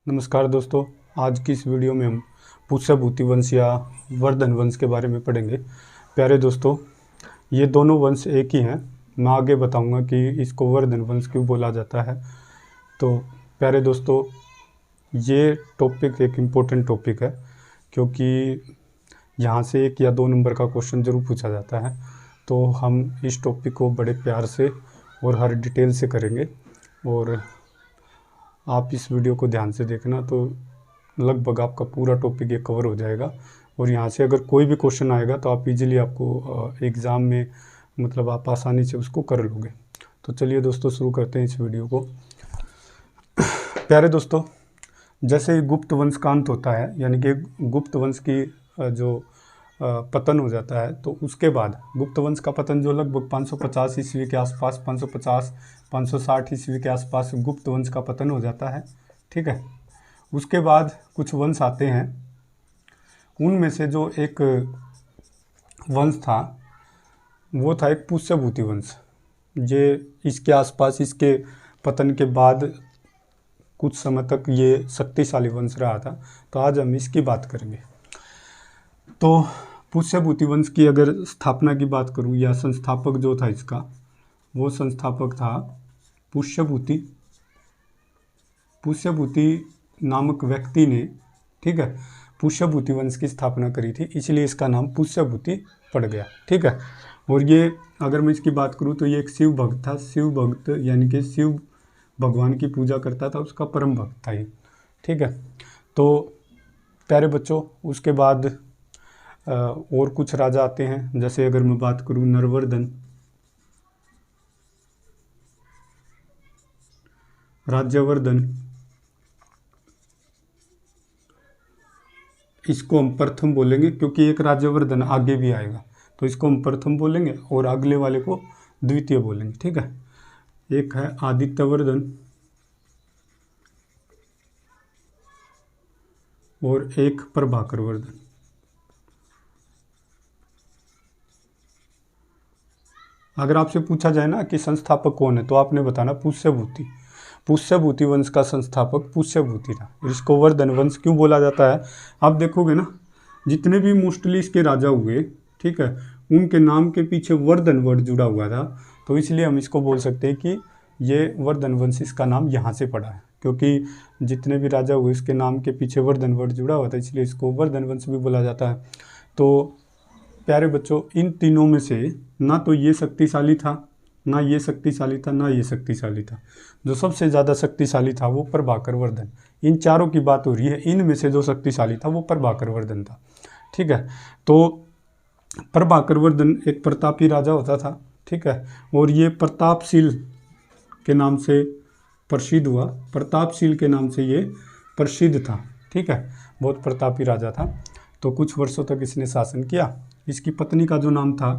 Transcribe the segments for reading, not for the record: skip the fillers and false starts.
नमस्कार दोस्तों। आज की इस वीडियो में हम पुष्यभूति वंश या वर्धन वंश के बारे में पढ़ेंगे। प्यारे दोस्तों, ये दोनों वंश एक ही हैं। मैं आगे बताऊंगा कि इसको वर्धन वंश क्यों बोला जाता है। तो प्यारे दोस्तों, ये टॉपिक एक इम्पोर्टेंट टॉपिक है, क्योंकि यहाँ से 1 या 2 नंबर का क्वेश्चन ज़रूर पूछा जाता है। तो हम इस टॉपिक को बड़े प्यार से और हर डिटेल से करेंगे, और आप इस वीडियो को ध्यान से देखना तो लगभग आपका पूरा टॉपिक ये कवर हो जाएगा। और यहाँ से अगर कोई भी क्वेश्चन आएगा तो आप इजीली आपको एग्ज़ाम में मतलब आप आसानी से उसको कर लोगे। तो चलिए दोस्तों, शुरू करते हैं इस वीडियो को। प्यारे दोस्तों, जैसे ही गुप्त वंश का अंत होता है, यानी कि गुप्त वंश की जो पतन हो जाता है, तो उसके बाद गुप्त वंश का पतन जो लगभग 550 ईस्वी के आसपास, 560 ईस्वी के आसपास गुप्त वंश का पतन हो जाता है। ठीक है। उसके बाद कुछ वंश आते हैं। उनमें से जो एक वंश था वो था एक पुष्यभूति वंश। ये इसके आसपास, इसके पतन के बाद कुछ समय तक ये शक्तिशाली वंश रहा था। तो आज हम इसकी बात करेंगे। तो पुष्यभूति वंश की अगर स्थापना की बात करूं, या संस्थापक जो था इसका, वो संस्थापक था पुष्यभूति नामक व्यक्ति ने, ठीक है, पुष्यभूति वंश की स्थापना करी थी, इसलिए इसका नाम पुष्यभूति पड़ गया। ठीक है। और ये अगर मैं इसकी बात करूं तो ये एक शिव भक्त था। शिव भक्त यानी कि शिव भगवान की पूजा करता था, उसका परम भक्त था ये। ठीक है। तो प्यारे बच्चों, उसके बाद और कुछ राजा आते हैं। जैसे अगर मैं बात करूं नरवर्धन, राज्यवर्धन, इसको हम प्रथम बोलेंगे क्योंकि एक राज्यवर्धन आगे भी आएगा, तो इसको हम प्रथम बोलेंगे और अगले वाले को द्वितीय बोलेंगे। ठीक है। एक है आदित्यवर्धन और एक प्रभाकरवर्धन। अगर आपसे पूछा जाए ना कि संस्थापक कौन है, तो आपने बताना पुष्यभूति। पुष्यभूति वंश का संस्थापक पुष्यभूति था। इसको वर्धन वंश क्यों बोला जाता है, आप देखोगे ना, जितने भी मोस्टली इसके राजा हुए, ठीक है, उनके नाम के पीछे वर्धन वर्ड जुड़ा हुआ था। तो इसलिए हम इसको बोल सकते हैं कि ये वर्धन वंश, इसका नाम यहाँ से पड़ा है, क्योंकि जितने भी राजा हुए इसके नाम के पीछे वर्धन वर्ड जुड़ा हुआ था, इसलिए इसको वर्धन वंश भी बोला जाता है। तो प्यारे बच्चों, इन तीनों में से ना तो ये शक्तिशाली था, ना ये शक्तिशाली था, ना ये शक्तिशाली था। जो सबसे ज़्यादा शक्तिशाली था वो प्रभाकरवर्धन। इन चारों की बात हो रही है, इनमें से जो शक्तिशाली था वो प्रभाकरवर्धन था। ठीक है। तो प्रभाकरवर्धन एक प्रतापी राजा होता था। ठीक है। और ये प्रतापशील के नाम से प्रसिद्ध हुआ। प्रतापशील के नाम से ये प्रसिद्ध था। ठीक है। बहुत प्रतापी राजा था। तो कुछ वर्षों तक इसने शासन किया। इसकी पत्नी का जो नाम था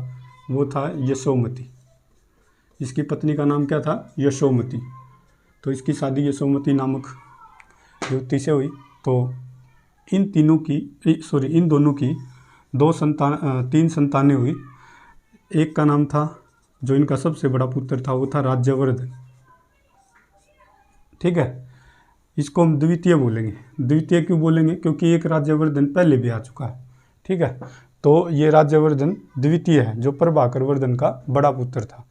वो था यशोमती। इसकी पत्नी का नाम क्या था? यशोमती। तो इसकी शादी यशोमती नामक युवती से हुई। तो इन दोनों की 3 संतानें हुई। एक का नाम था, जो इनका सबसे बड़ा पुत्र था, वो था राज्यवर्धन। ठीक है। इसको हम द्वितीय बोलेंगे। द्वितीय क्यों बोलेंगे? क्योंकि एक राज्यवर्धन पहले भी आ चुका है। ठीक है। तो ये राज्यवर्धन द्वितीय है, जो प्रभाकरवर्धन का बड़ा पुत्र था।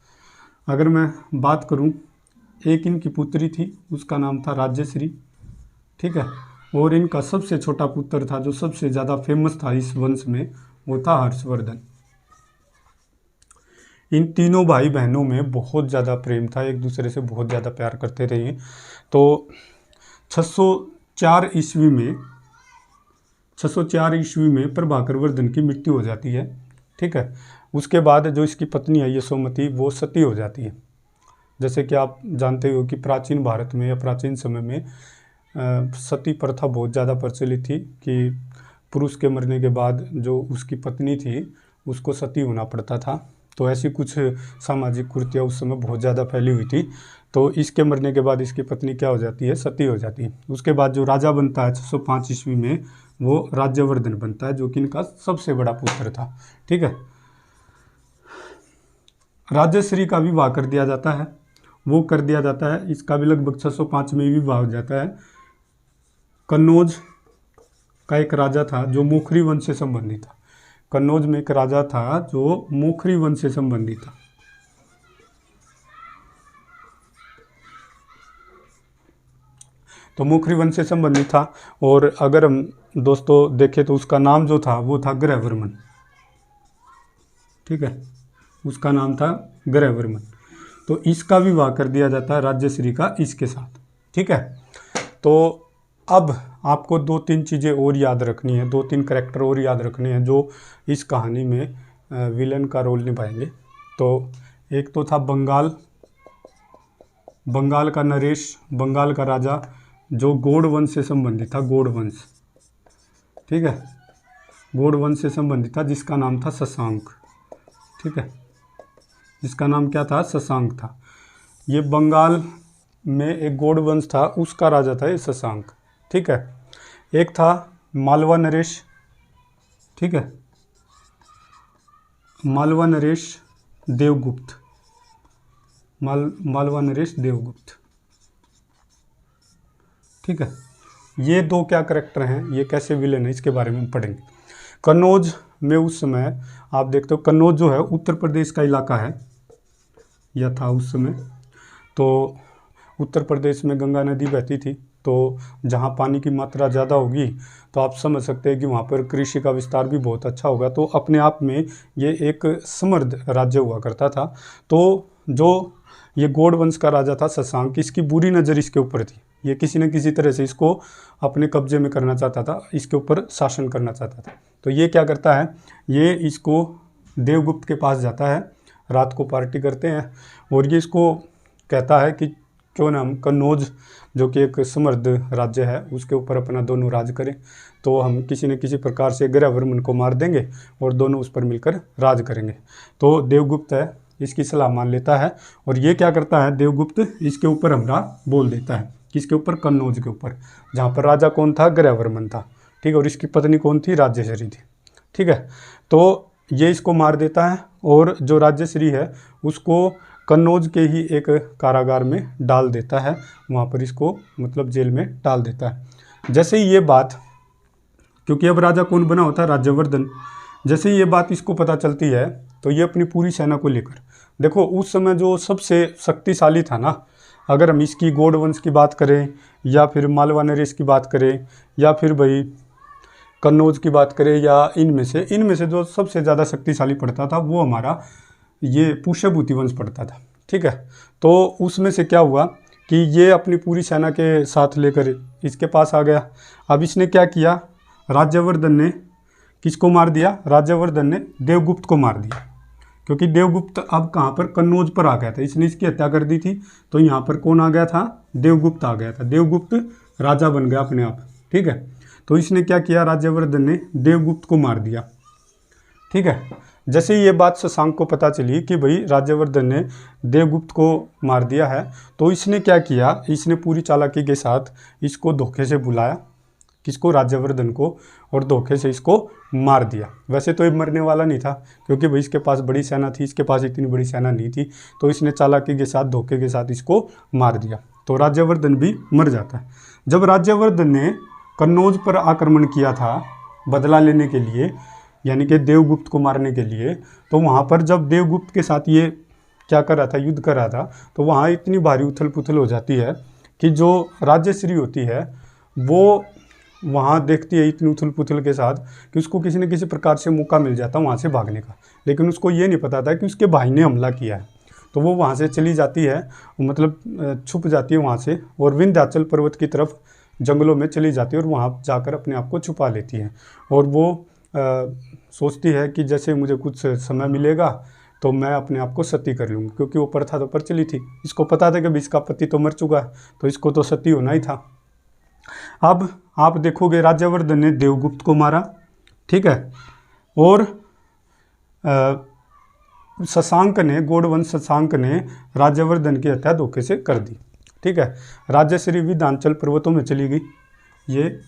अगर मैं बात करूं, एक इनकी पुत्री थी, उसका नाम था राज्यश्री। ठीक है। और इनका सबसे छोटा पुत्र था, जो सबसे ज़्यादा फेमस था इस वंश में, वो था हर्षवर्धन। इन तीनों भाई बहनों में बहुत ज़्यादा प्रेम था, एक दूसरे से बहुत ज़्यादा प्यार करते रहे। तो 604 ईस्वी में प्रभाकरवर्धन की मृत्यु हो जाती है। ठीक है। उसके बाद जो इसकी पत्नी है यशोमती, वो सती हो जाती है। जैसे कि आप जानते हो कि प्राचीन भारत में या प्राचीन समय में सती प्रथा बहुत ज़्यादा प्रचलित थी, कि पुरुष के मरने के बाद जो उसकी पत्नी थी उसको सती होना पड़ता था। तो ऐसी कुछ सामाजिक कुरीतियाँ उस समय बहुत ज़्यादा फैली हुई थी। तो इसके मरने के बाद इसकी पत्नी क्या हो जाती है? सती हो जाती है। उसके बाद जो राजा बनता है 605 ईस्वी में, वो राज्यवर्धन बनता है, जो कि इनका सबसे बड़ा पुत्र था। ठीक है। राज्यश्री का विवाह कर दिया जाता है, वो कर दिया जाता है। इसका भी लगभग 605 में विवाह हो जाता है। कन्नौज का एक राजा था जो मोखरी वंश से संबंधित था। कन्नौज में एक राजा था जो मोखरी वंश से संबंधित था। तो मोखरी वंश से संबंधित था। और अगर हम दोस्तों देखें तो उसका नाम जो था वो था ग्रहवर्मन। ठीक है, उसका नाम था ग्रहवर्मन। तो इसका विवाह कर दिया जाता है राज्यश्री का इसके साथ। ठीक है, तो अब आपको 2-3 चीज़ें और याद रखनी है, 2-3 करैक्टर और याद रखने हैं जो इस कहानी में विलन का रोल निभाएंगे। तो एक तो था बंगाल का नरेश, बंगाल का राजा जो गौड़ वंश से संबंधित था, गौड़ वंश। ठीक है, गौड़ वंश से संबंधित था जिसका नाम था शशांक। ठीक है, जिसका नाम क्या था? शशांक था। ये बंगाल में एक गौड़ वंश था, उसका राजा था ये शशांक। ठीक है, एक था मालवा नरेश। ठीक है, मालवा नरेश देवगुप्त, मालवा नरेश देवगुप्त। ठीक है, ये 2 क्या करैक्टर हैं, ये कैसे विलेन है, इसके बारे में पढ़ेंगे। कन्नौज में उस समय आप देखते हो, कन्नौज जो है उत्तर प्रदेश का इलाका है या था उस समय। तो उत्तर प्रदेश में गंगा नदी बहती थी, तो जहाँ पानी की मात्रा ज़्यादा होगी तो आप समझ सकते हैं कि वहाँ पर कृषि का विस्तार भी बहुत अच्छा होगा। तो अपने आप में ये एक समृद्ध राज्य हुआ करता था। तो जो ये गौड़ वंश का राजा था शशांक, इसकी बुरी नज़र इसके ऊपर थी। ये किसी न किसी तरह से इसको अपने कब्जे में करना चाहता था, इसके ऊपर शासन करना चाहता था। तो ये क्या करता है, ये इसको देवगुप्त के पास जाता है, रात को पार्टी करते हैं और ये इसको कहता है कि क्यों ना हम कन्नौज जो कि एक समृद्ध राज्य है उसके ऊपर अपना दोनों राज करें। तो हम किसी न किसी प्रकार से ग्रहवर्मन को मार देंगे और दोनों उस पर मिलकर राज करेंगे। तो देवगुप्त है इसकी सलाह मान लेता है और ये क्या करता है, देवगुप्त इसके ऊपर हमला बोल देता है। किसके ऊपर? कन्नौज के ऊपर, जहाँ पर राजा कौन था? ग्रहवर्मन था। ठीक है, और इसकी पत्नी कौन थी? राज्यश्री थी। ठीक है, तो ये इसको मार देता है और जो राज्यश्री है उसको कन्नौज के ही एक कारागार में डाल देता है, वहाँ पर इसको मतलब जेल में डाल देता है। जैसे ही ये बात, क्योंकि अब राजा कौन बना होता है? राज्यवर्धन। जैसे ही ये बात इसको पता चलती है तो ये अपनी पूरी सेना को लेकर, देखो उस समय जो सबसे शक्तिशाली था ना, अगर हम इसकी गौड़ वंश की बात करें या फिर मालवा नरेश की बात करें या फिर भाई कन्नौज की बात करें या इनमें से जो सबसे ज़्यादा शक्तिशाली पड़ता था वो हमारा ये पुष्यभूति वंश पड़ता था। ठीक है, तो उसमें से क्या हुआ कि ये अपनी पूरी सेना के साथ लेकर इसके पास आ गया। अब इसने क्या किया, राज्यवर्धन ने किसको मार दिया? राज्यवर्धन ने देवगुप्त को मार दिया, क्योंकि देवगुप्त अब कहाँ पर? कन्नौज पर आ गया था। इसने इसकी हत्या कर दी थी, तो यहाँ पर कौन आ गया था? देवगुप्त आ गया था। देवगुप्त राजा बन गया अपने आप। ठीक है, तो इसने क्या किया, राज्यवर्धन ने देवगुप्त को मार दिया। ठीक है, जैसे ये बात शशांक को पता चली कि भाई राज्यवर्धन ने देवगुप्त को मार दिया है, तो इसने क्या किया, इसने पूरी चालाकी के साथ इसको धोखे से बुलाया, किसको? राज्यवर्धन को, और धोखे से इसको मार दिया। वैसे तो ये मरने वाला नहीं था, क्योंकि भाई इसके पास बड़ी सेना थी, इसके पास इतनी बड़ी सेना नहीं थी, तो इसने चालाकी के साथ धोखे के साथ इसको मार दिया, तो राज्यवर्धन भी मर जाता है। जब राज्यवर्धन ने कन्नौज पर आक्रमण किया था बदला लेने के लिए, यानी कि देवगुप्त को मारने के लिए, तो वहाँ पर जब देवगुप्त के साथ ये क्या कर रहा था, युद्ध कर रहा था, तो वहाँ इतनी भारी उथल पुथल हो जाती है कि जो राज्यश्री होती है वो वहाँ देखती है इतनी उथल पुथल के साथ कि उसको किसी न किसी प्रकार से मौका मिल जाता वहाँ से भागने का, लेकिन उसको ये नहीं पता था कि उसके भाई ने हमला किया है। तो वो वहाँ से चली जाती है, मतलब छुप जाती है वहाँ से, और विंध्याचल पर्वत की तरफ जंगलों में चली जाती है और वहाँ जाकर अपने आप को छुपा लेती है। और वो सोचती है कि जैसे मुझे कुछ समय मिलेगा तो मैं अपने आप को सती कर लूँगी, क्योंकि वो प्रथा तो पर चली थी। इसको पता था कि इसका पति तो मर चुका है, तो इसको तो सती होना ही था। अब आप देखोगे राज्यवर्धन ने देवगुप्त को मारा, ठीक है, और शशांक ने, गौड़वंश शशांक ने राज्यवर्धन की हत्या धोखे से कर दी। ठीक है, राज्यश्री विंध्याचल पर्वतों में चली गई, ये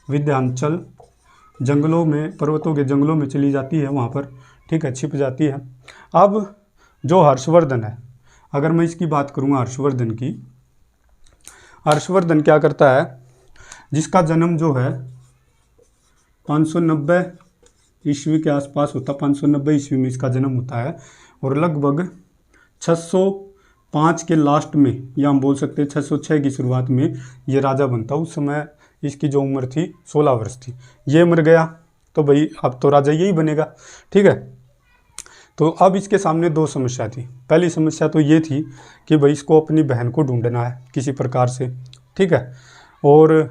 विंध्याचल जंगलों में, पर्वतों के जंगलों में चली जाती है वहाँ पर, ठीक है, छिप जाती है। अब जो हर्षवर्धन है, अगर मैं इसकी बात करूँगा हर्षवर्धन की, हर्षवर्धन क्या करता है, जिसका जन्म जो है 590 ईस्वी के आसपास होता, 590 ईस्वी में इसका जन्म होता है, और लगभग 605 के लास्ट में, या हम बोल सकते हैं 606 की शुरुआत में ये राजा बनता। उस समय इसकी जो उम्र थी 16 वर्ष थी। ये मर गया तो भाई अब तो राजा यही बनेगा, ठीक है। तो अब इसके सामने दो समस्या थी। पहली समस्या तो ये थी कि भाई इसको अपनी बहन को ढूंढना है किसी प्रकार से, ठीक है, और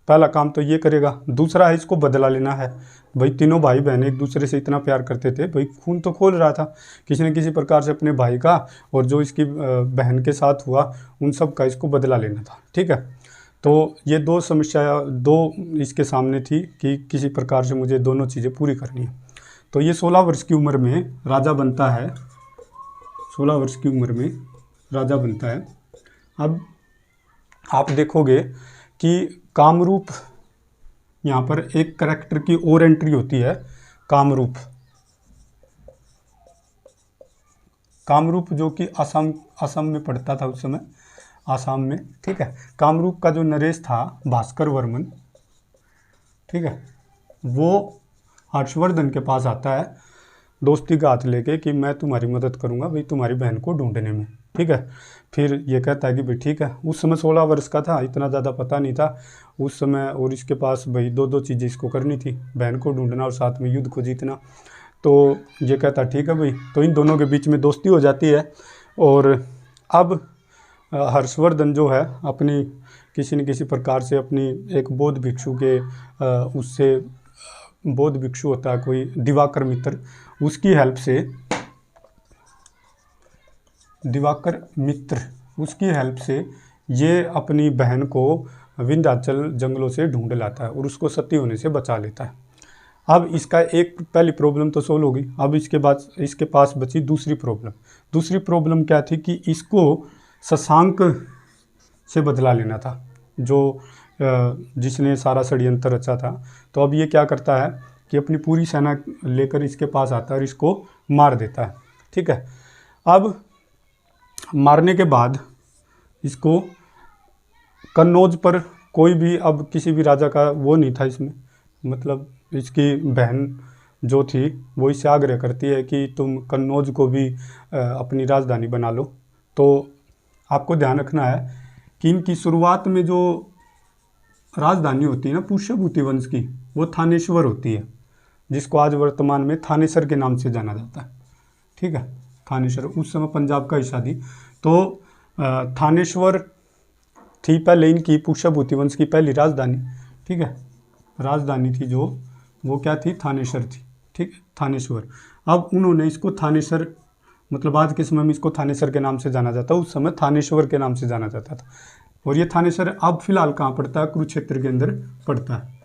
पहला काम तो ये करेगा। दूसरा है इसको बदला लेना है। भाई तीनों भाई बहन एक दूसरे से इतना प्यार करते थे, भाई खून तो खोल रहा था किसी न किसी प्रकार से अपने भाई का, और जो इसकी बहन के साथ हुआ उन सब का इसको बदला लेना था, ठीक है। तो ये दो समस्या दो इसके सामने थी कि किसी प्रकार से मुझे दोनों चीज़ें पूरी करनी है। तो ये 16 वर्ष की उम्र में राजा बनता है, 16 वर्ष की उम्र में राजा बनता है। अब आप देखोगे कि कामरूप, यहाँ पर एक करैक्टर की और एंट्री होती है, कामरूप। कामरूप जो कि असम में पड़ता था उस समय, आसाम में, ठीक है। कामरूप का जो नरेश था भास्कर वर्मन, ठीक है, वो हर्षवर्धन के पास आता है दोस्ती का हाथ लेके कि मैं तुम्हारी मदद करूंगा भाई तुम्हारी बहन को ढूंढने में, ठीक है। फिर ये कहता है कि भाई ठीक है। उस समय 16 वर्ष का था, इतना ज़्यादा पता नहीं था उस समय, और इसके पास भाई दो चीज़ें इसको करनी थी, बहन को ढूंढना और साथ में युद्ध को जीतना। तो ये कहता ठीक है भाई। तो इन दोनों के बीच में दोस्ती हो जाती है। और अब हर्षवर्धन जो है अपनी किसी न किसी प्रकार से अपनी एक बौद्ध भिक्षु के उससे, बौद्ध भिक्षु होता है कोई दिवाकर मित्र, उसकी हेल्प से, दिवाकर मित्र उसकी हेल्प से ये अपनी बहन को विंध्याचल जंगलों से ढूंढ लाता है और उसको सती होने से बचा लेता है। अब इसका एक पहली प्रॉब्लम तो सोल्व होगी। अब इसके बाद इसके पास बची दूसरी प्रॉब्लम। दूसरी प्रॉब्लम क्या थी कि इसको शशांक से बदला लेना था, जो जिसने सारा षड्यंत्र रचा था। तो अब ये क्या करता है कि अपनी पूरी सेना लेकर इसके पास आता है और इसको मार देता है, ठीक है। अब मारने के बाद इसको कन्नौज पर कोई भी, अब किसी भी राजा का वो नहीं था इसमें, मतलब इसकी बहन जो थी वो इससे आग्रह करती है कि तुम कन्नौज को भी अपनी राजधानी बना लो। तो आपको ध्यान रखना है कि इनकी शुरुआत में जो राजधानी होती है ना पुष्यभूति वंश की, वो थानेश्वर होती है, जिसको आज वर्तमान में थानेसर के नाम से जाना जाता है, ठीक है। थानेश्वर उस समय पंजाब का हिस्सा थी। तो थानेश्वर थी पहले इनकी पुष्यभूति वंश की पहली राजधानी, ठीक है। राजधानी थी जो, वो क्या थी, थानेश्वर थी, ठीक है, थानेश्वर। अब उन्होंने इसको थानेसर, मतलब आज के समय में इसको थानेसर के नाम से जाना जाता है, उस समय थानेश्वर के नाम से जाना जाता था। और ये थानेसर अब फिलहाल कहाँ पड़ता है, कुरुक्षेत्र के अंदर पड़ता है।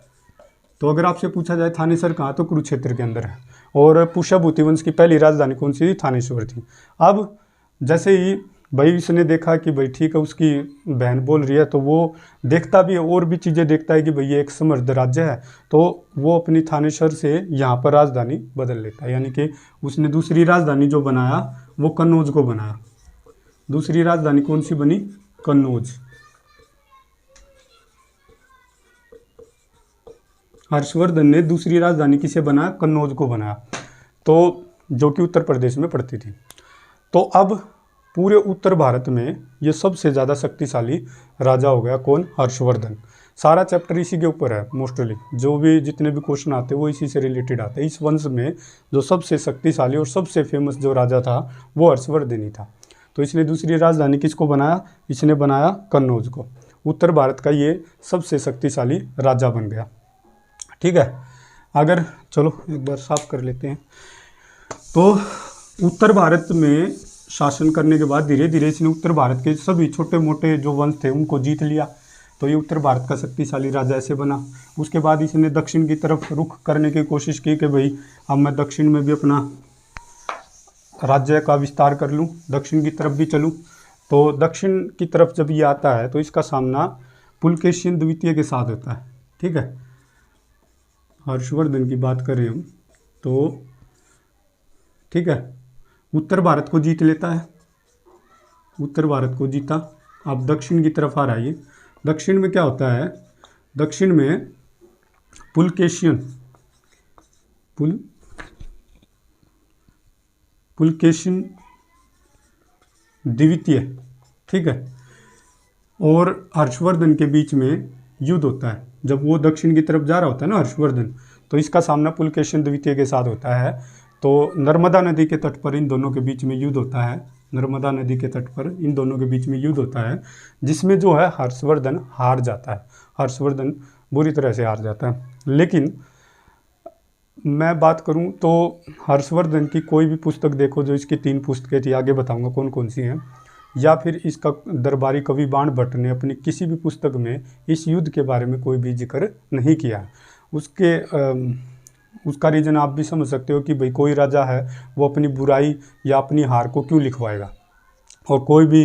तो अगर आपसे पूछा जाए थानेसर कहाँ, तो कुरुक्षेत्र के अंदर है। और पुष्यभूति वंश की पहली राजधानी कौन सी थी, थानेश्वर थी। अब जैसे ही भाई इसने देखा कि भाई ठीक है उसकी बहन बोल रही है, तो वो देखता भी है और भी चीज़ें देखता है कि भाई ये एक समृद्ध राज्य है, तो वो अपनी थानेश्वर से यहाँ पर राजधानी बदल लेता है। यानी कि उसने दूसरी राजधानी जो बनाया वो कन्नौज को बनाया। दूसरी राजधानी कौन सी बनी, कन्नौज। हर्षवर्धन ने दूसरी राजधानी किसे बनाया, कन्नौज को बनाया, तो जो कि उत्तर प्रदेश में पड़ती थी। तो अब पूरे उत्तर भारत में ये सबसे ज़्यादा शक्तिशाली राजा हो गया कौन, हर्षवर्धन। सारा चैप्टर इसी के ऊपर है मोस्टली, जो भी जितने भी क्वेश्चन आते हैं वो इसी से रिलेटेड आते हैं। इस वंश में जो सबसे शक्तिशाली और सबसे फेमस जो राजा था वो हर्षवर्धन ही था। तो इसने दूसरी राजधानी किसको बनाया, इसने बनाया कन्नौज को। उत्तर भारत का ये सबसे शक्तिशाली राजा बन गया, ठीक है। अगर चलो एक बार साफ कर लेते हैं। तो उत्तर भारत में शासन करने के बाद धीरे धीरे इसने उत्तर भारत के सभी छोटे मोटे जो वंश थे उनको जीत लिया। तो ये उत्तर भारत का शक्तिशाली राजा ऐसे बना। उसके बाद इसने दक्षिण की तरफ रुख करने की कोशिश की कि भाई अब मैं दक्षिण में भी अपना राज्य का विस्तार कर लूँ, दक्षिण की तरफ भी चलूँ। तो दक्षिण की तरफ जब ये आता है तो इसका सामना पुलकेशिन द्वितीय के साथ होता है, ठीक है। हर्षवर्धन की बात कर रहे हम तो, ठीक है। उत्तर भारत को जीत लेता है, उत्तर भारत को जीता। अब दक्षिण की तरफ आ रहा है ये। दक्षिण में क्या होता है दक्षिण में पुलकेशिन द्वितीय, ठीक है, और हर्षवर्धन के बीच में युद्ध होता है। जब वो दक्षिण की तरफ जा रहा होता है ना हर्षवर्धन, तो इसका सामना पुलकेशिन द्वितीय के साथ होता है। तो नर्मदा नदी के तट पर इन दोनों के बीच में युद्ध होता है। नर्मदा नदी के तट पर इन दोनों के बीच में युद्ध होता है, जिसमें जो है हर्षवर्धन हार जाता है। हर्षवर्धन बुरी तरह से हार जाता है। लेकिन मैं बात करूं तो हर्षवर्धन की कोई भी पुस्तक देखो, जो इसकी 3 पुस्तकें थी, आगे बताऊंगा कौन कौन सी हैं, या फिर इसका दरबारी कवि बाण भट्ट ने अपनी किसी भी पुस्तक में इस युद्ध के बारे में कोई भी जिक्र नहीं किया है। उसका रीज़न आप भी समझ सकते हो कि भाई कोई राजा है, वो अपनी बुराई या अपनी हार को क्यों लिखवाएगा। और कोई भी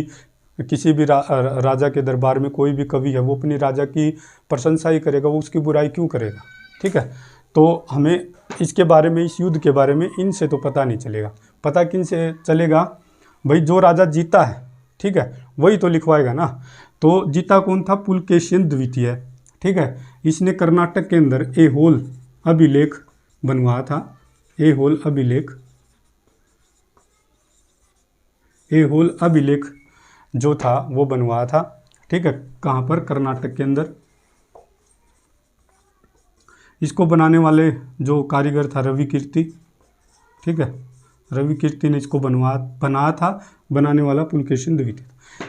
किसी भी राजा के दरबार में कोई भी कवि है, वो अपनी राजा की प्रशंसा ही करेगा, वो उसकी बुराई क्यों करेगा। ठीक है, तो हमें इसके बारे में, इस युद्ध के बारे में इनसे तो पता नहीं चलेगा। पता किन से चलेगा? भाई जो राजा जीता है, ठीक है, वही तो लिखवाएगा ना। तो जीता कौन था? पुलकेशिन द्वितीय, ठीक है। इसने कर्नाटक के अंदर ऐहोल अभिलेख बनवाया था। ऐहोल अभिलेख जो था वो बनवाया था, ठीक है। कहाँ पर? कर्नाटक के अंदर। इसको बनाने वाले जो कारीगर था रवि कीर्ति, ठीक है, रवि कीर्ति ने इसको बनाया था। बनाने वाला पुलकेशिन द्वितीय।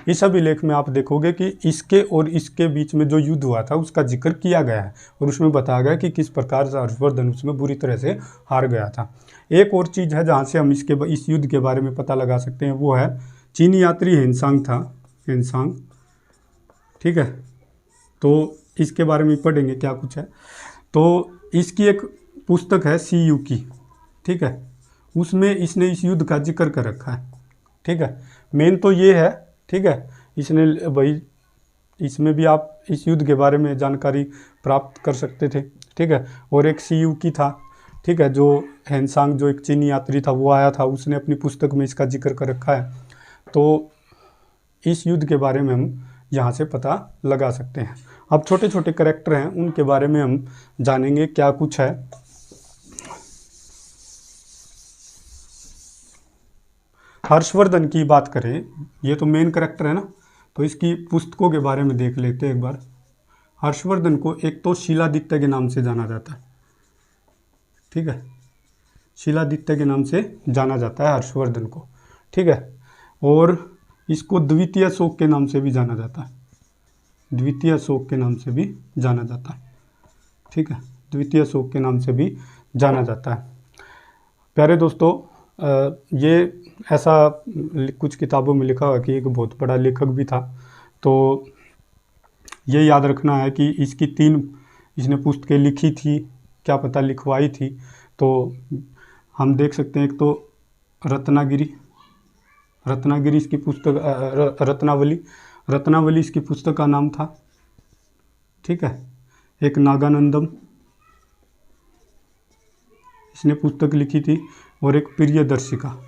इस अभिलेख में आप देखोगे कि इसके और इसके बीच में जो युद्ध हुआ था उसका जिक्र किया गया है, और उसमें बताया गया कि किस प्रकार से हर्षवर्धन उसमें बुरी तरह से हार गया था। एक और चीज़ है जहाँ से हम इस युद्ध के बारे में पता लगा सकते हैं, वो है चीनी यात्री हेनसांग था, हेनसांग, ठीक है। तो इसके बारे में पढ़ेंगे क्या कुछ है। तो इसकी एक पुस्तक है सी यू की, ठीक है, उसमें इसने इस युद्ध का जिक्र कर रखा है, ठीक है। मेन तो ये है, ठीक है, इसने भाई इसमें भी आप इस युद्ध के बारे में जानकारी प्राप्त कर सकते थे, ठीक है। और एक सी यू की था, ठीक है, जो हेनसांग जो एक चीनी यात्री था वो आया था, उसने अपनी पुस्तक में इसका जिक्र कर रखा है। तो इस युद्ध के बारे में हम यहाँ से पता लगा सकते हैं। अब छोटे छोटे कैरेक्टर हैं, उनके बारे में हम जानेंगे क्या कुछ है। हर्षवर्धन की बात करें, ये तो मेन कैरेक्टर है ना, तो इसकी पुस्तकों के बारे में देख लेते हैं एक बार। हर्षवर्धन को एक तो शिलादित्य के नाम से जाना जाता है, ठीक है, शिलादित्य के नाम से जाना जाता है हर्षवर्धन को, ठीक है। और इसको द्वितीय अशोक के नाम से भी जाना जाता है, द्वितीय अशोक के नाम से भी जाना जाता है, ठीक है, द्वितीय अशोक के नाम से भी जाना जाता है। प्यारे दोस्तों, ये ऐसा कुछ किताबों में लिखा हुआ कि एक बहुत बड़ा लेखक भी था। तो ये याद रखना है कि इसकी 3 इसने पुस्तकें लिखी थी, क्या पता लिखवाई थी। तो हम देख सकते हैं, एक तो रत्नागिरी इसकी पुस्तक, रत्नावली इसकी पुस्तक का नाम था, ठीक है। एक नागानंदम इसने पुस्तक लिखी थी, और एक प्रियदर्शिका।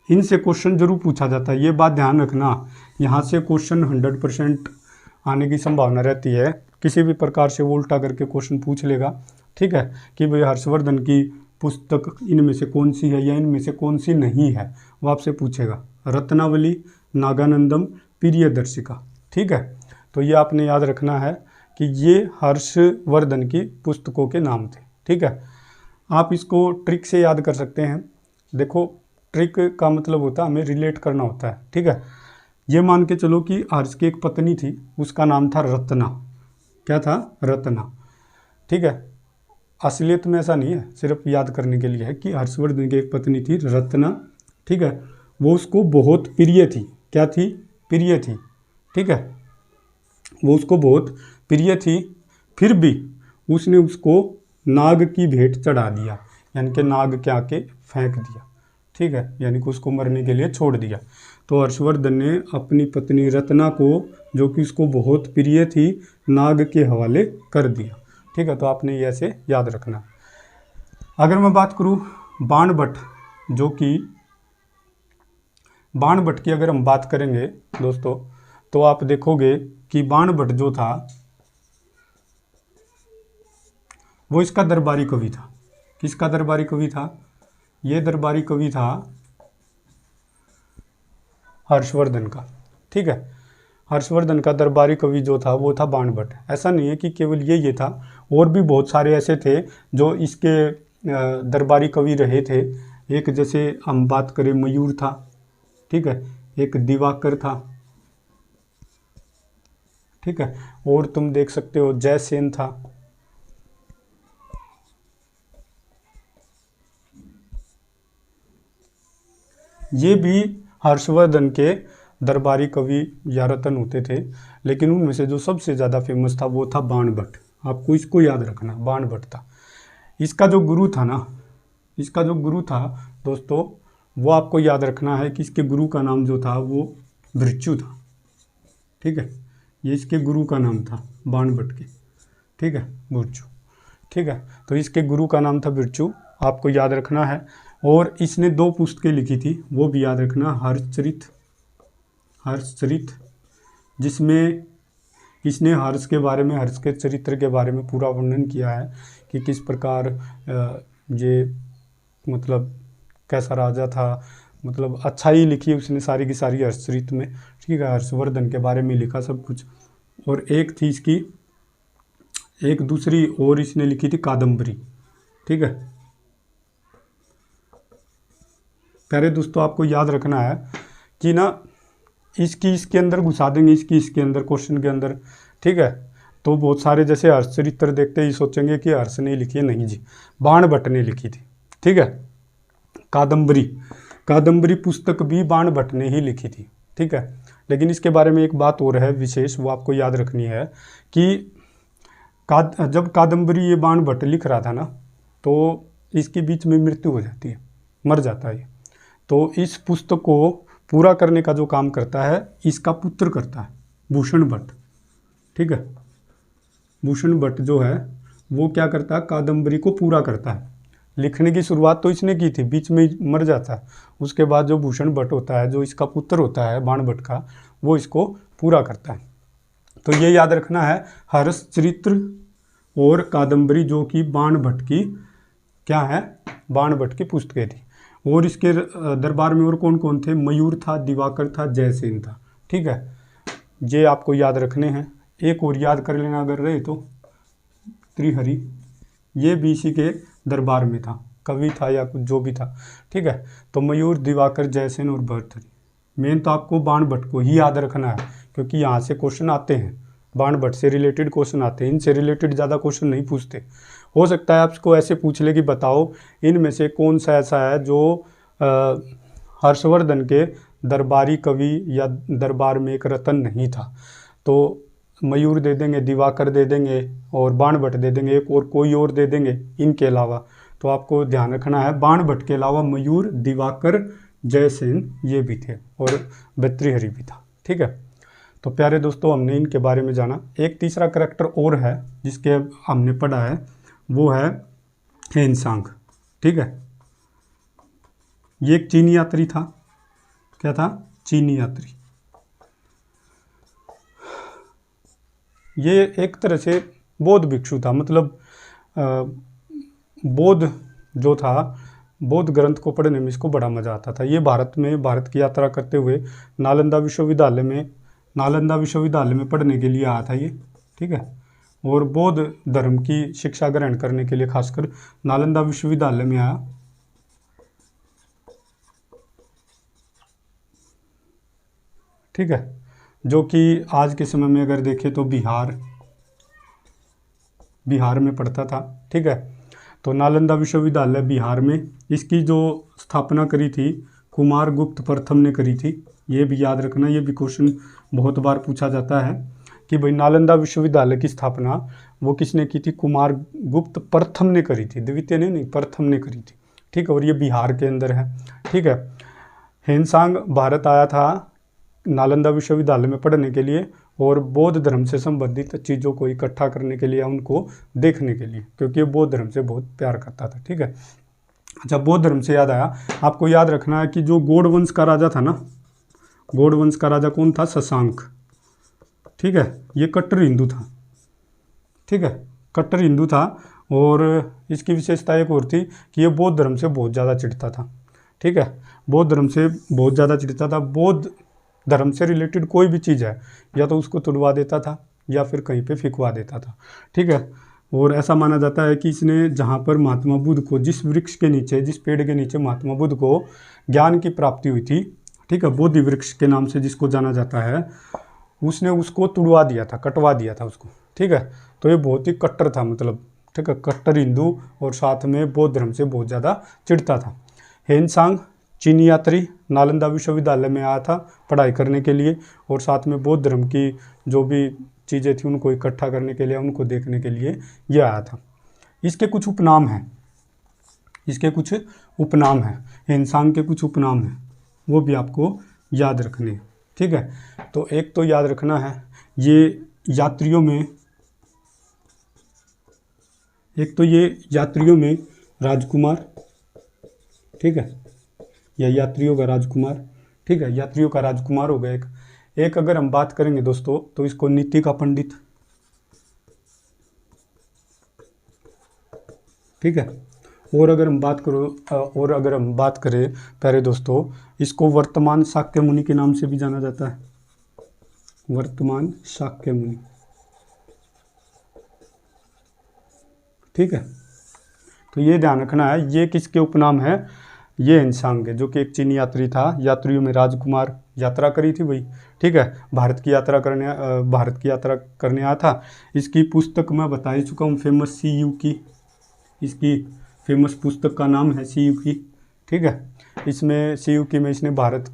इनसे क्वेश्चन जरूर पूछा जाता है, ये बात ध्यान रखना। यहाँ से क्वेश्चन 100% आने की संभावना रहती है। किसी भी प्रकार से वो उल्टा करके क्वेश्चन पूछ लेगा, ठीक है, कि भाई हर्षवर्धन की पुस्तक इनमें से कौन सी है या इनमें से कौन सी नहीं है, वो आपसे पूछेगा। रत्नावली, नागानंदम, प्रियदर्शिका, ठीक है। तो ये आपने याद रखना है कि ये हर्षवर्धन की पुस्तकों के नाम थे, ठीक है। आप इसको ट्रिक से याद कर सकते हैं। देखो, ट्रिक का मतलब होता है हमें रिलेट करना होता है, ठीक है। ये मान के चलो कि हर्ष की एक पत्नी थी, उसका नाम था रत्ना। क्या था? रत्ना, ठीक है। असलियत में ऐसा नहीं है, सिर्फ याद करने के लिए है कि हर्षवर्धन की एक पत्नी थी रत्ना, ठीक है। वो उसको बहुत प्रिय थी। क्या थी? प्रिय थी, ठीक है। वो उसको बहुत प्रिय थी, फिर भी उसने उसको नाग की भेंट चढ़ा दिया, यानी कि नाग के आके फेंक दिया, ठीक है, यानी कि उसको मरने के लिए छोड़ दिया। तो हर्षवर्धन ने अपनी पत्नी रत्ना को, जो कि उसको बहुत प्रिय थी, नाग के हवाले कर दिया, ठीक है। तो आपने ये ऐसे याद रखना। अगर मैं बात करूं बाण भट्ट, जो कि बाण भट्ट की अगर हम बात करेंगे दोस्तों, तो आप देखोगे कि बाणभट्ट जो था वो इसका दरबारी कवि था। किसका दरबारी कवि था? ये दरबारी कवि था हर्षवर्धन का। ठीक है, हर्षवर्धन का दरबारी कवि जो था वो था बाणभट्ट। ऐसा नहीं है कि केवल ये था, और भी बहुत सारे ऐसे थे जो इसके दरबारी कवि रहे थे। एक जैसे हम बात करें मयूर था, ठीक है, एक दिवाकर था, ठीक है, और तुम देख सकते हो जयसेन था, ये भी हर्षवर्धन के दरबारी कवि या रतन होते थे। लेकिन उनमें से जो सबसे ज़्यादा फेमस था वो था बाणभट्ट। आपको इसको याद रखना, बाणभट्ट था। इसका जो गुरु था ना, इसका जो गुरु था दोस्तों, वो आपको याद रखना है कि इसके गुरु का नाम जो था वो भृत्यु था। ठीक है, ये इसके गुरु का नाम था बाणभट्ट के, ठीक है, भृत्यु। ठीक है, तो इसके गुरु का नाम था भृत्यु, आपको याद रखना है। और इसने 2 पुस्तकें लिखी थी, वो भी याद रखना, हर्षचरित, जिसमें इसने हर्ष के बारे में, हर्ष के चरित्र के बारे में पूरा वर्णन किया है कि किस प्रकार ये मतलब कैसा राजा था, मतलब अच्छा ही लिखी उसने सारी की सारी हर्षचरित में। ठीक है, हर्षवर्धन के बारे में लिखा सब कुछ। और एक थी इसकी, एक दूसरी और इसने लिखी थी कादम्बरी। ठीक है प्यारे दोस्तों, आपको याद रखना है कि ना इसकी इसके अंदर घुसा देंगे, इसकी इसके अंदर क्वेश्चन के अंदर। ठीक है, तो बहुत सारे जैसे हर्षचरित्र देखते ही सोचेंगे कि हर्ष ने लिखी है, नहीं जी, बाणभट्ट ने लिखी थी। ठीक है, कादम्बरी पुस्तक भी बाणभट्ट ने ही लिखी थी। ठीक है, लेकिन इसके बारे में एक बात और है विशेष, वो आपको याद रखनी है कि जब कादम्बरी ये बाणभट्ट लिख रहा था ना, तो इसके बीच में मृत्यु हो जाती है, मर जाता है। तो इस पुस्तक को पूरा करने का जो काम करता है इसका पुत्र करता है, भूषण भट्ट। ठीक है, भूषण भट्ट जो है वो क्या करता है, कादम्बरी को पूरा करता है। लिखने की शुरुआत तो इसने की थी, बीच में मर जाता है। उसके बाद जो भूषण भट्ट होता है, जो इसका पुत्र होता है बाणभट्ट का, वो इसको पूरा करता है। तो ये याद रखना है, हर्षचरित्र और कादम्बरी जो कि बाणभट्ट की क्या है, बाणभट्ट की पुस्तकें थी। और इसके दरबार में और कौन कौन थे, मयूर था, दिवाकर था, जयसेन था। ठीक है, ये आपको याद रखने हैं। एक और याद कर लेना अगर रहे तो, त्रिहरि, ये भी इसी के दरबार में था, कवि था या कुछ जो भी था। ठीक है, तो मयूर, दिवाकर, जयसेन और भर्तृहरि। मेन तो आपको बाणभट्ट को ही याद रखना है, क्योंकि यहाँ से क्वेश्चन आते हैं, बाणभट्ट से रिलेटेड क्वेश्चन आते हैं। इनसे रिलेटेड ज़्यादा क्वेश्चन नहीं पूछते। हो सकता है आपको ऐसे पूछ ले कि बताओ इनमें से कौन सा ऐसा है जो हर्षवर्धन के दरबारी कवि या दरबार में एक रतन नहीं था। तो मयूर दे देंगे, दिवाकर दे देंगे और बाणभट्ट दे देंगे, एक और कोई और दे देंगे इनके अलावा। तो आपको ध्यान रखना है, बाणभट्ट के अलावा मयूर, दिवाकर, जयसेन ये भी थे और भर्तृहरि भी था। ठीक है, तो प्यारे दोस्तों, हमने इनके बारे में जाना। एक तीसरा करैक्टर और है जिसके हमने पढ़ा है, वो है हेनसांग। ठीक है, ये एक चीनी यात्री था। क्या था? चीनी यात्री। ये एक तरह से बौद्ध भिक्षु था, मतलब बौद्ध जो था, बौद्ध ग्रंथ को पढ़ने में इसको बड़ा मज़ा आता था। ये भारत की यात्रा करते हुए नालंदा विश्वविद्यालय में पढ़ने के लिए आया था ये। ठीक है, और बौद्ध धर्म की शिक्षा ग्रहण करने के लिए खासकर नालंदा विश्वविद्यालय में आया। ठीक है, जो कि आज के समय में अगर देखें तो बिहार में पढ़ता था। ठीक है, तो नालंदा विश्वविद्यालय बिहार में, इसकी जो स्थापना करी थी कुमारगुप्त प्रथम ने करी थी। ये भी याद रखना, ये भी क्वेश्चन बहुत बार पूछा जाता है कि भाई नालंदा विश्वविद्यालय की स्थापना वो किसने की थी? कुमारगुप्त प्रथम ने करी थी, द्वितीय ने नहीं, प्रथम ने करी थी। ठीक है, और ये बिहार के अंदर है। ठीक है, हेनसांग भारत आया था नालंदा विश्वविद्यालय में पढ़ने के लिए और बौद्ध धर्म से संबंधित चीज़ों को इकट्ठा करने के लिए, उनको देखने के लिए, क्योंकि बौद्ध धर्म से बहुत प्यार करता था। ठीक है, अच्छा, बौद्ध धर्म से याद आया, आपको याद रखना है कि जो गौड़ वंश का राजा था ना, गौड़ वंश का राजा कौन था? शशांक। ठीक है, ये कट्टर हिंदू था। ठीक है, कट्टर हिंदू था। और इसकी विशेषता एक और थी कि ये बौद्ध धर्म से बहुत ज़्यादा चिढ़ता था। ठीक है, बौद्ध धर्म से बहुत ज़्यादा चिढ़ता था। बौद्ध धर्म से रिलेटेड कोई भी चीज़ है या तो उसको तुड़वा देता था या फिर कहीं पे फेंकवा देता था। ठीक है, और ऐसा माना जाता है कि इसने जहाँ पर महात्मा बुद्ध को, जिस वृक्ष के नीचे, जिस पेड़ के नीचे महात्मा बुद्ध को ज्ञान की प्राप्ति हुई थी, ठीक है, बोधि वृक्ष के नाम से जिसको जाना जाता है, उसने उसको तुड़वा दिया था, कटवा दिया था उसको। ठीक है, तो ये बहुत ही कट्टर था, मतलब ठीक है, कट्टर हिंदू, और साथ में बौद्ध धर्म से बहुत ज़्यादा चिढ़ता था। हेनसांग चीनी यात्री नालंदा विश्वविद्यालय में आया था पढ़ाई करने के लिए, और साथ में बौद्ध धर्म की जो भी चीज़ें थी उनको इकट्ठा करने के लिए, उनको देखने के लिए ये आया था। इसके कुछ उपनाम हैं, इसके कुछ उपनाम हैं, हेनसांग के कुछ उपनाम हैं, वो भी आपको याद रखने हैं। ठीक है, तो एक तो याद रखना है, ये यात्रियों में, एक तो ये यात्रियों में राजकुमार, ठीक है, या यात्रियों का राजकुमार। ठीक है, यात्रियों का राजकुमार हो गया एक अगर हम बात करेंगे दोस्तों तो इसको नीति का पंडित। ठीक है, और अगर हम बात करें प्यारे दोस्तों, इसको वर्तमान शाक्य मुनि के नाम से भी जाना जाता है, वर्तमान शाक्य मुनि। ठीक है, तो ये ध्यान रखना है, ये किसके उपनाम है, ये हेनसांग है, जो कि एक चीनी यात्री था, यात्रियों में राजकुमार, यात्रा करी थी वही। ठीक है, भारत की यात्रा करने आया था। इसकी पुस्तक मैं बता ही चुका हूँ, फेमस CU की, इसकी फेमस पुस्तक का नाम है CU की। ठीक है, इसमें CU की में इसने भारत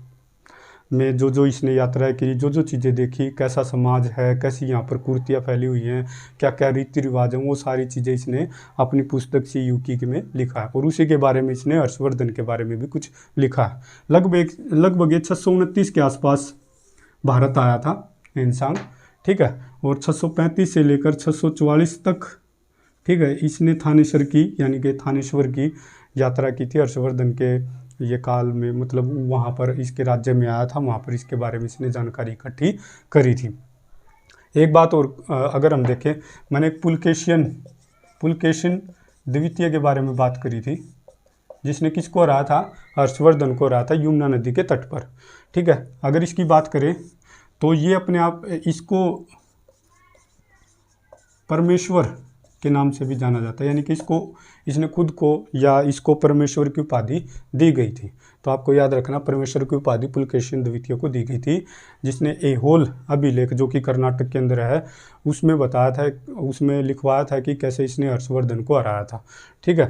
में जो इसने यात्राएं की, जो चीज़ें देखी, कैसा समाज है, कैसी यहाँ पर कुरीतियाँ फैली हुई हैं, क्या क्या रीति रिवाज हैं, वो सारी चीज़ें इसने अपनी पुस्तक CU की में लिखा है। और उसी के बारे में इसने हर्षवर्धन के बारे में भी कुछ लिखा है। लगभग 629 के आसपास भारत आया था हेनसांग। ठीक है, और 635 से लेकर 644 तक, ठीक है, इसने थानेश्वर की, यानी कि थानेश्वर की यात्रा की थी हर्षवर्धन के ये काल में, मतलब वहाँ पर इसके राज्य में आया था, वहाँ पर इसके बारे में इसने जानकारी इकट्ठी करी थी। एक बात और अगर हम देखें, मैंने एक पुलकेशिन द्वितीय के बारे में बात करी थी, जिसने किसको हराया था, हर्षवर्धन को हराया था यमुना नदी के तट पर। ठीक है, अगर इसकी बात करें तो ये अपने आप, इसको परमेश्वर के नाम से भी जाना जाता है, यानी कि इसने खुद को, या इसको परमेश्वर की उपाधि दी गई थी। तो आपको याद रखना, परमेश्वर की उपाधि पुलकेशिन द्वितीय को दी गई थी, जिसने ऐहोल अभिलेख, जो कि कर्नाटक के अंदर है, उसमें बताया था, उसमें लिखवाया था कि कैसे इसने हर्षवर्धन को हराया था। ठीक है,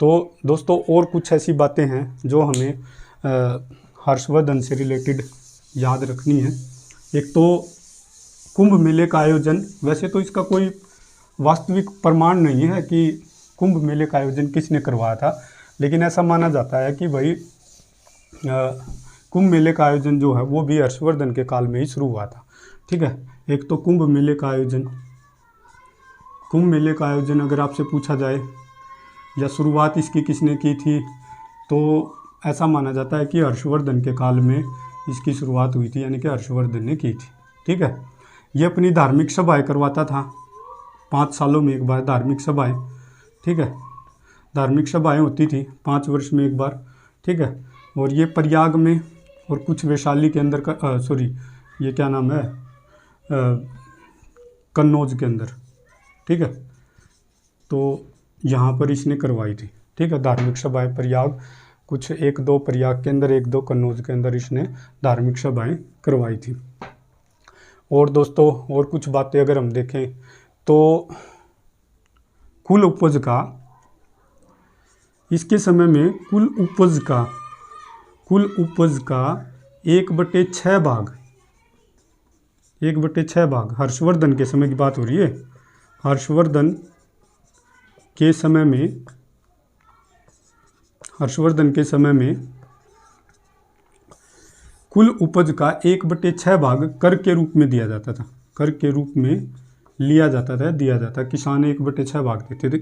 तो दोस्तों और कुछ ऐसी बातें हैं जो हमें हर्षवर्धन से रिलेटेड याद रखनी है। एक तो कुंभ मेले का आयोजन, वैसे तो इसका कोई वास्तविक प्रमाण नहीं है कि कुंभ मेले का आयोजन किसने करवाया था, लेकिन ऐसा माना जाता है कि भाई कुंभ मेले का आयोजन जो है वो भी हर्षवर्धन के काल में ही शुरू हुआ था। ठीक है, एक तो कुंभ मेले का आयोजन अगर आपसे पूछा जाए या शुरुआत इसकी किसने की थी, तो ऐसा माना जाता है कि हर्षवर्धन के काल में इसकी शुरुआत हुई थी, यानी कि हर्षवर्धन ने की थी। ठीक है, ये अपनी धार्मिक सभाएं करवाता था, 5 सालों में एक बार धार्मिक सभाएं। ठीक है, धार्मिक सभाएं होती थी 5 वर्ष में एक बार। ठीक है, और ये प्रयाग में और कुछ वैशाली के अंदर ये क्या नाम है, कन्नौज के अंदर। ठीक है, तो यहाँ पर इसने करवाई थी। ठीक है, धार्मिक सभाएं प्रयाग, कुछ 1-2 प्रयाग के अंदर, 1-2 कन्नौज के अंदर इसने धार्मिक सभाएं करवाई थी। और दोस्तों और कुछ बातें अगर हम देखें तो कुल उपज का, इसके समय में कुल उपज का 1/6 भाग हर्षवर्धन के समय की बात हो रही है। हर्षवर्धन के समय में कुल उपज का 1/6 भाग कर के रूप में दिया जाता था, कर के रूप में दिया जाता। किसान 1/6 भाग देते थे,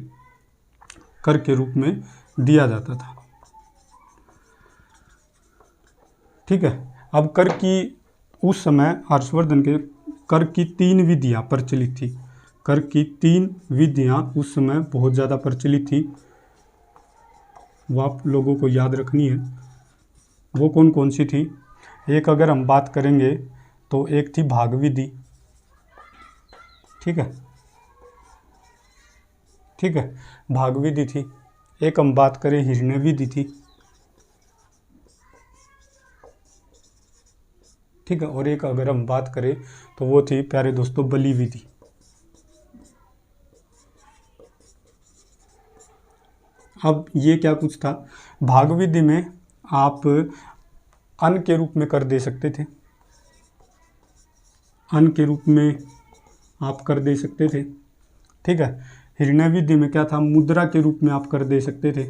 कर के रूप में दिया जाता था। ठीक है, अब कर की उस समय हर्षवर्धन के कर की 3 विधियाँ प्रचलित थी। कर की 3 विधियाँ उस समय बहुत ज़्यादा प्रचलित थी, वो आप लोगों को याद रखनी है। वो कौन कौन सी थी? एक अगर हम बात करेंगे तो एक थी भाग विधि, ठीक है, ठीक है, भाग विधि थी। एक हम बात करें हिरण्य विधि थी, ठीक है, और एक अगर हम बात करें तो वो थी प्यारे दोस्तों बलि विधि। अब ये क्या कुछ था? भाग विधि में आप अन्न के रूप में कर दे सकते थे, अन्न के रूप में आप कर दे सकते थे, ठीक है। हिरण्य विधि में क्या था? मुद्रा के रूप में आप कर दे सकते थे,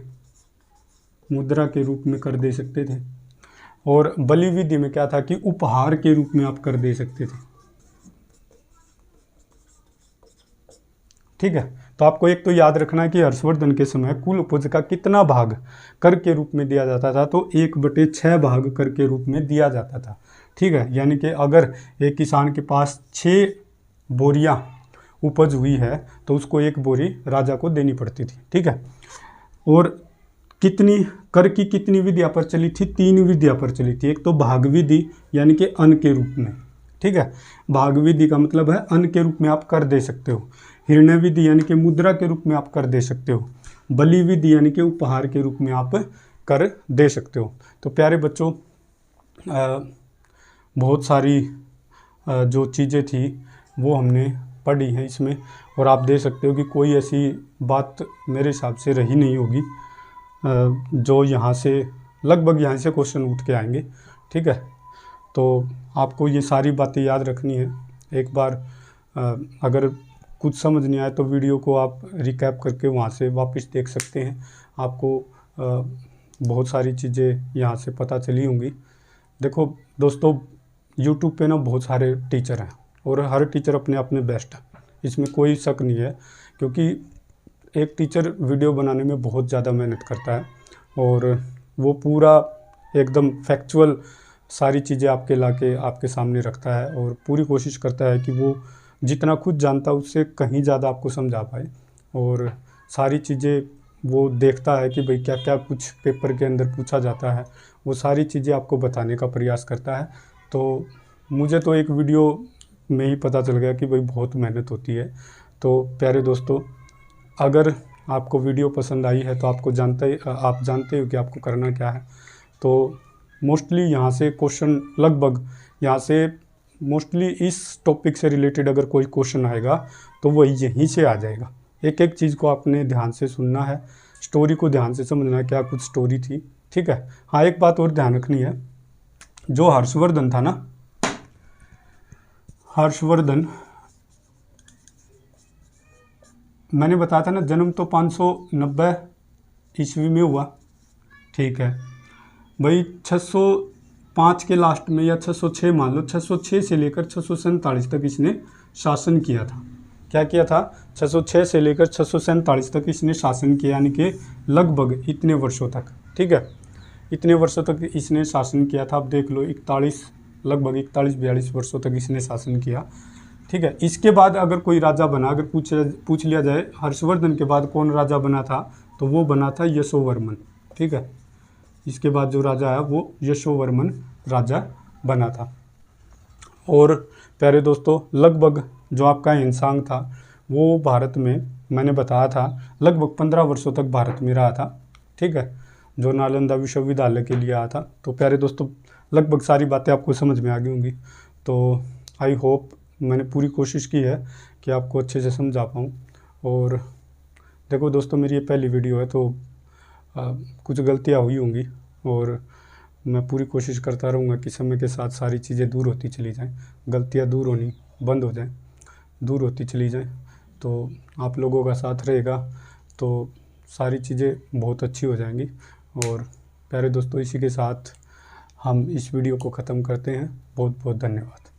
मुद्रा के रूप में कर दे सकते थे। और बलि विधि में क्या था कि उपहार के रूप में आप कर दे सकते थे, ठीक है। तो आपको एक तो याद रखना है कि हर्षवर्धन के समय कुल उपज का कितना भाग कर के रूप में दिया जाता था? तो 1/6 भाग कर के रूप में दिया जाता था, ठीक है। यानी कि अगर एक किसान के पास 6 बोरियां उपज हुई है तो उसको 1 बोरी राजा को देनी पड़ती थी, ठीक है। और कितनी कर की कितनी विधियाँ प्रचलित थी? 3 विधियाँ प्रचलित थी। एक तो भाग विधि यानी कि अन्न के रूप में, ठीक है, भाग विधि का मतलब है अन्न के रूप में आप कर दे सकते हो। हिरण्य विधि यानी कि मुद्रा के रूप में आप कर दे सकते हो। बलि विधि यानी कि उपहार के रूप में आप कर दे सकते हो। तो प्यारे बच्चों, बहुत सारी जो चीज़ें थी वो हमने पढ़ी हैं इसमें, और आप देख सकते हो कि कोई ऐसी बात मेरे हिसाब से रही नहीं होगी जो यहाँ से लगभग यहाँ से क्वेश्चन उठ के आएंगे, ठीक है। तो आपको ये सारी बातें याद रखनी है। एक बार अगर कुछ समझ नहीं आए तो वीडियो को आप रिकैप करके वहाँ से वापस देख सकते हैं। आपको बहुत सारी चीज़ें यहाँ से पता चली होंगी। देखो दोस्तों, यूट्यूब पे ना बहुत सारे टीचर हैं और हर टीचर अपने आप में बेस्ट है, इसमें कोई शक नहीं है। क्योंकि एक टीचर वीडियो बनाने में बहुत ज़्यादा मेहनत करता है और वो पूरा एकदम फैक्चुअल सारी चीज़ें आपके लाके आपके सामने रखता है और पूरी कोशिश करता है कि वो जितना खुद जानता है उससे कहीं ज़्यादा आपको समझा पाए। और सारी चीज़ें वो देखता है कि भाई क्या क्या कुछ पेपर के अंदर पूछा जाता है, वो सारी चीज़ें आपको बताने का प्रयास करता है। तो मुझे तो एक वीडियो में ही पता चल गया कि भाई बहुत मेहनत होती है। तो प्यारे दोस्तों, अगर आपको वीडियो पसंद आई है तो आप जानते हो कि आपको करना क्या है। तो मोस्टली यहाँ से क्वेश्चन लगभग यहाँ से मोस्टली इस टॉपिक से रिलेटेड अगर कोई क्वेश्चन आएगा तो वो यहीं से आ जाएगा। एक एक चीज़ को आपने ध्यान से सुनना है, स्टोरी को ध्यान से समझना है, क्या कुछ स्टोरी थी, ठीक है। हाँ, एक बात और ध्यान रखनी है, जो हर्षवर्धन था ना, हर्षवर्धन मैंने बताया था ना, जन्म तो 590 ईस्वी में हुआ, ठीक है भाई। 605 के लास्ट में या 606 मान लो, 606 से लेकर 647 तक इसने शासन किया था। क्या किया था? 606 से लेकर 647 तक इसने शासन किया, यानी कि लगभग इतने वर्षों तक, ठीक है, इतने वर्षों तक इसने शासन किया था। आप देख लो, लगभग 41-42 वर्षों तक इसने शासन किया, ठीक है। इसके बाद अगर कोई राजा बना, अगर पूछ लिया जाए हर्षवर्धन के बाद कौन राजा बना था, तो वो बना था यशोवर्मन, ठीक है। इसके बाद जो राजा है वो यशोवर्मन राजा बना था। और प्यारे दोस्तों, लगभग जो आपका हिंसांग था वो भारत में, मैंने बताया था, लगभग 15 वर्षों तक भारत में रहा था, ठीक है, जो नालंदा विश्वविद्यालय के लिए आया था। तो प्यारे दोस्तों, लगभग सारी बातें आपको समझ में आ गई होंगी। तो आई होप मैंने पूरी कोशिश की है कि आपको अच्छे से समझा पाऊँ। और देखो दोस्तों, मेरी ये पहली वीडियो है तो कुछ गलतियाँ हुई होंगी और मैं पूरी कोशिश करता रहूँगा कि समय के साथ सारी चीज़ें दूर होती चली जाएं, गलतियाँ दूर होनी बंद हो जाएं, दूर होती चली जाएं। तो आप लोगों का साथ रहेगा तो सारी चीज़ें बहुत अच्छी हो जाएंगी। और प्यारे दोस्तों, इसी के साथ हम इस वीडियो को ख़त्म करते हैं। बहुत बहुत धन्यवाद।